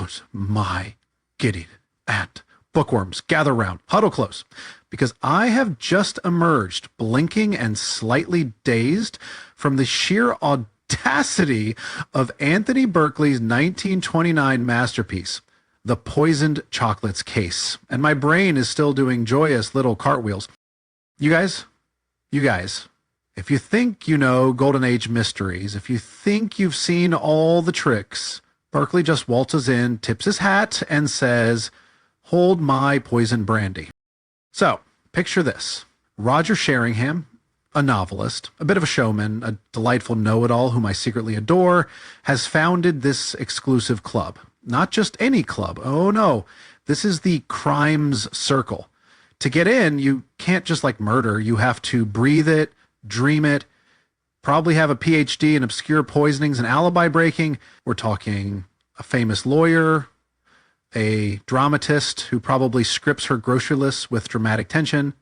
Oh my giddy aunt. Bookworms, gather round, huddle close, because I have just emerged, blinking and slightly dazed, from the sheer audacity of Anthony Berkeley's 1929 masterpiece, The Poisoned Chocolates Case, and my brain is still doing joyous little cartwheels. You guys, if you think you know Golden Age mysteries, if you think you've seen all the tricks, Berkeley just waltzes in, tips his hat, and says, "Hold my poison brandy." So, picture this. Roger Sheringham, a novelist, a bit of a showman, a delightful know-it-all whom I secretly adore, has founded this exclusive club. Not just any club. Oh no, this is the Crimes Circle. To get in, you can't just like murder. You have to breathe it, dream it, probably have a PhD in obscure poisonings and alibi breaking. We're talking a famous lawyer, a dramatist who probably scripts her grocery lists with dramatic tension,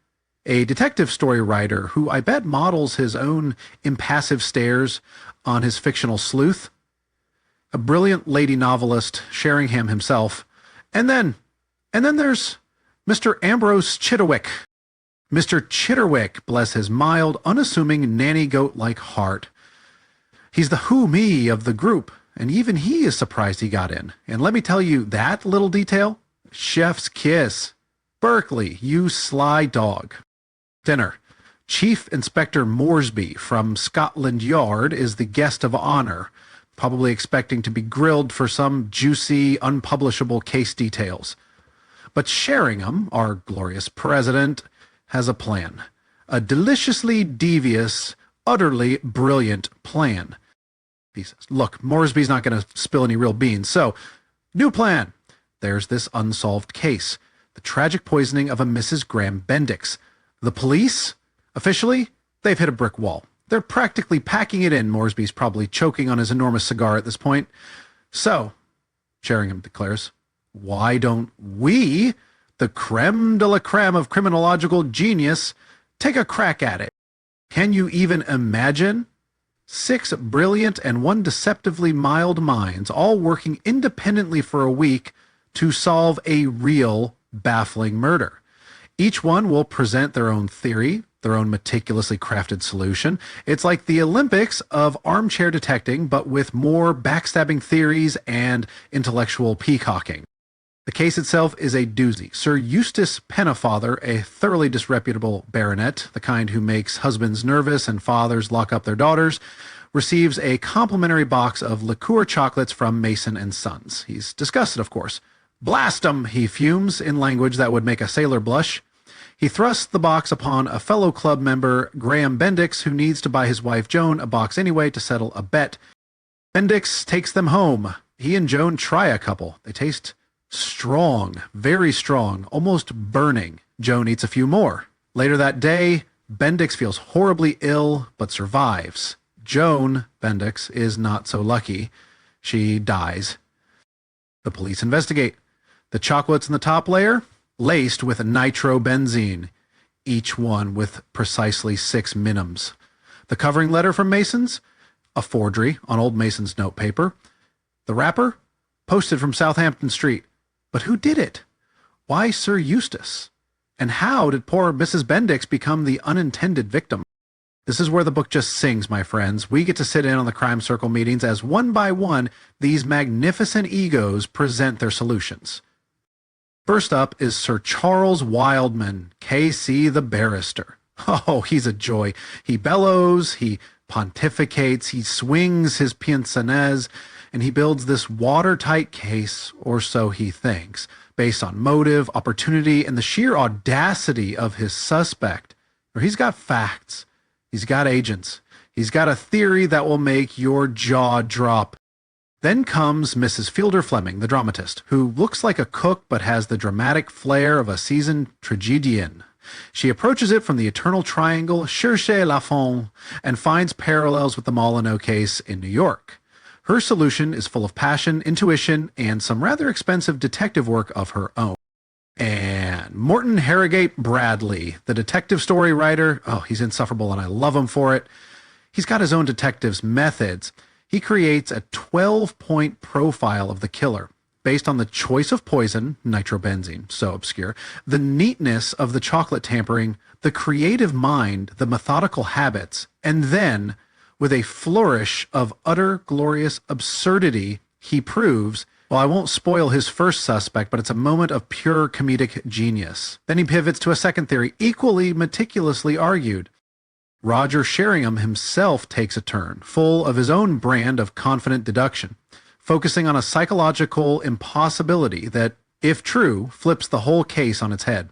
a detective story writer who I bet models his own impassive stares on his fictional sleuth, a brilliant lady novelist, Sheringham himself, and then there's Mr. Ambrose Chitterwick. Mr. Chitterwick, bless his mild, unassuming, nanny goat-like heart. He's the who-me of the group, and even he is surprised he got in. And let me tell you that little detail, chef's kiss. Berkeley, you sly dog. Dinner. Chief Inspector Moresby from Scotland Yard is the guest of honor, probably expecting to be grilled for some juicy, unpublishable case details. But Sheringham, our glorious president, has a plan. A deliciously devious, utterly brilliant plan. He says, look, Moresby's not going to spill any real beans, so, new plan. There's this unsolved case, the tragic poisoning of a Mrs. Graham Bendix. The police? Officially, they've hit a brick wall. They're practically packing it in. Moresby's probably choking on his enormous cigar at this point. So, Sheringham declares, why don't we, the creme de la creme of criminological genius, take a crack at it? Can you even imagine? 6 brilliant and 1 deceptively mild minds all working independently for a week to solve a real baffling murder. Each one will present their own theory, their own meticulously crafted solution. It's like the Olympics of armchair detecting, but with more backstabbing theories and intellectual peacocking. The case itself is a doozy. Sir Eustace Pennefather, a thoroughly disreputable baronet, the kind who makes husbands nervous and fathers lock up their daughters, receives a complimentary box of liqueur chocolates from Mason and Sons. He's disgusted, of course. "Blast 'em," he fumes in language that would make a sailor blush. He thrusts the box upon a fellow club member, Graham Bendix, who needs to buy his wife Joan a box anyway to settle a bet. Bendix takes them home. He and Joan try a couple. They taste strong, very strong, almost burning. Joan eats a few more. Later that day, Bendix feels horribly ill, but survives. Joan, Bendix, is not so lucky. She dies. The police investigate. The chocolates in the top layer, laced with nitrobenzene, each one with precisely 6 minims. The covering letter from Mason's, a forgery on old Mason's notepaper. The wrapper, posted from Southampton Street. But who did it? Why Sir Eustace? And how did poor Mrs. Bendix become the unintended victim? This is where the book just sings, my friends. We get to sit in on the Crime Circle meetings as one by one these magnificent egos present their solutions. First up is Sir Charles Wildman, K.C. the barrister. Oh, he's a joy. He bellows, he pontificates, he swings his pince-nez, and he builds this watertight case, or so he thinks, based on motive, opportunity, and the sheer audacity of his suspect. He's got facts. He's got agents. He's got a theory that will make your jaw drop. Then comes Mrs. Fielder Fleming, the dramatist, who looks like a cook but has the dramatic flair of a seasoned tragedian. She approaches it from the eternal triangle, cherchez la fond, and finds parallels with the Molyneux case in New York. Her solution is full of passion, intuition, and some rather expensive detective work of her own. And Morton Harrogate Bradley, the detective story writer, oh, he's insufferable and I love him for it. He's got his own detective's methods. He creates a 12-point profile of the killer. based on the choice of poison, nitrobenzene, so obscure, the neatness of the chocolate tampering, the creative mind, the methodical habits, and then, with a flourish of utter glorious absurdity, he proves, well, I won't spoil his first suspect, but it's a moment of pure comedic genius. Then he pivots to a second theory, equally meticulously argued. Roger Sheringham himself takes a turn, full of his own brand of confident deduction, focusing on a psychological impossibility that, if true, flips the whole case on its head.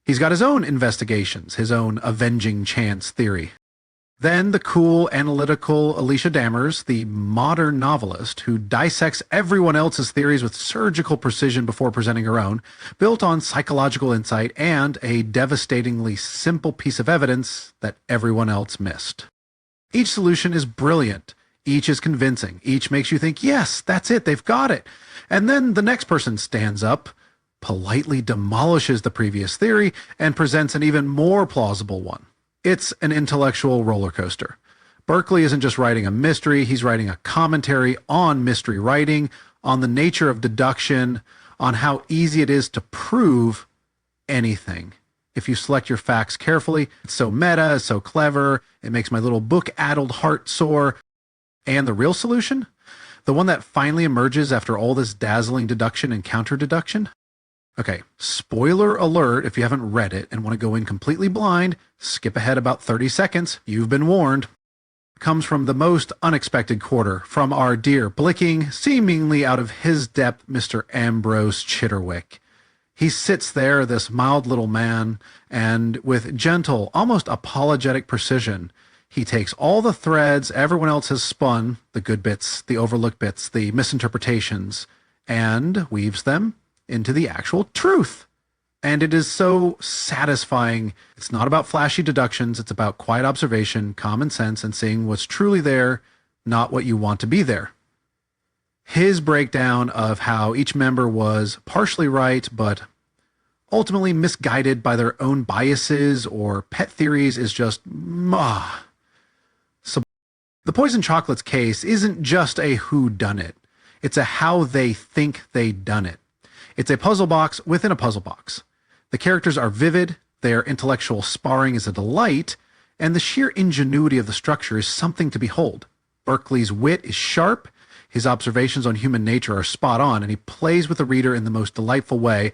He's got his own investigations, his own avenging chance theory. Then the cool, analytical Alicia Dammers, the modern novelist who dissects everyone else's theories with surgical precision before presenting her own, built on psychological insight and a devastatingly simple piece of evidence that everyone else missed. Each solution is brilliant. Each is convincing. Each makes you think, yes, that's it, they've got it. And then the next person stands up, politely demolishes the previous theory, and presents an even more plausible one. It's an intellectual roller coaster. Berkeley isn't just writing a mystery, he's writing a commentary on mystery writing, on the nature of deduction, on how easy it is to prove anything. If you select your facts carefully, it's so meta, it's so clever, it makes my little book-addled heart soar. And the real solution? The one that finally emerges after all this dazzling deduction and counter-deduction? Okay, spoiler alert if you haven't read it and want to go in completely blind, skip ahead about 30 seconds, you've been warned. It comes from the most unexpected quarter, from our dear, blinking, seemingly out of his depth, Mr. Ambrose Chitterwick. He sits there, this mild little man, and with gentle, almost apologetic precision, he takes all the threads everyone else has spun, the good bits, the overlooked bits, the misinterpretations, and weaves them into the actual truth. And it is so satisfying. It's not about flashy deductions. It's about quiet observation, common sense, and seeing what's truly there, not what you want to be there. His breakdown of how each member was partially right, but ultimately misguided by their own biases or pet theories is just So the Poison Chocolates case isn't just a whodunit. It's a how they think they done it. It's a puzzle box within a puzzle box. The characters are vivid, their intellectual sparring is a delight, and the sheer ingenuity of the structure is something to behold. Berkeley's wit is sharp, his observations on human nature are spot on, and he plays with the reader in the most delightful way.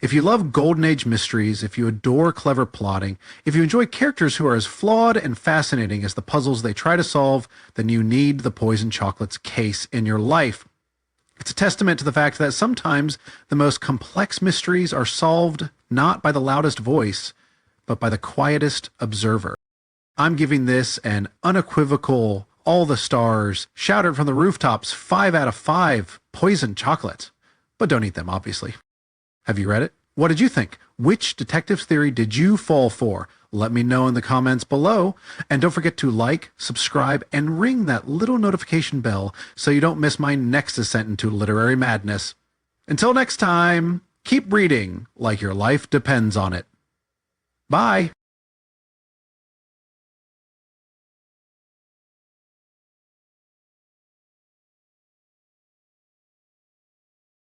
If you love Golden Age mysteries, if you adore clever plotting, if you enjoy characters who are as flawed and fascinating as the puzzles they try to solve, then you need the Poison Chocolates case in your life. It's a testament to the fact that sometimes the most complex mysteries are solved not by the loudest voice, but by the quietest observer. I'm giving this an unequivocal, all the stars, shouted from the rooftops, 5 out of 5, Poison Chocolate. But don't eat them, obviously. Have you read it? What did you think? Which detective's theory did you fall for? Let me know in the comments below. And don't forget to like, subscribe, and ring that little notification bell so you don't miss my next descent into literary madness. Until next time, keep reading like your life depends on it. Bye.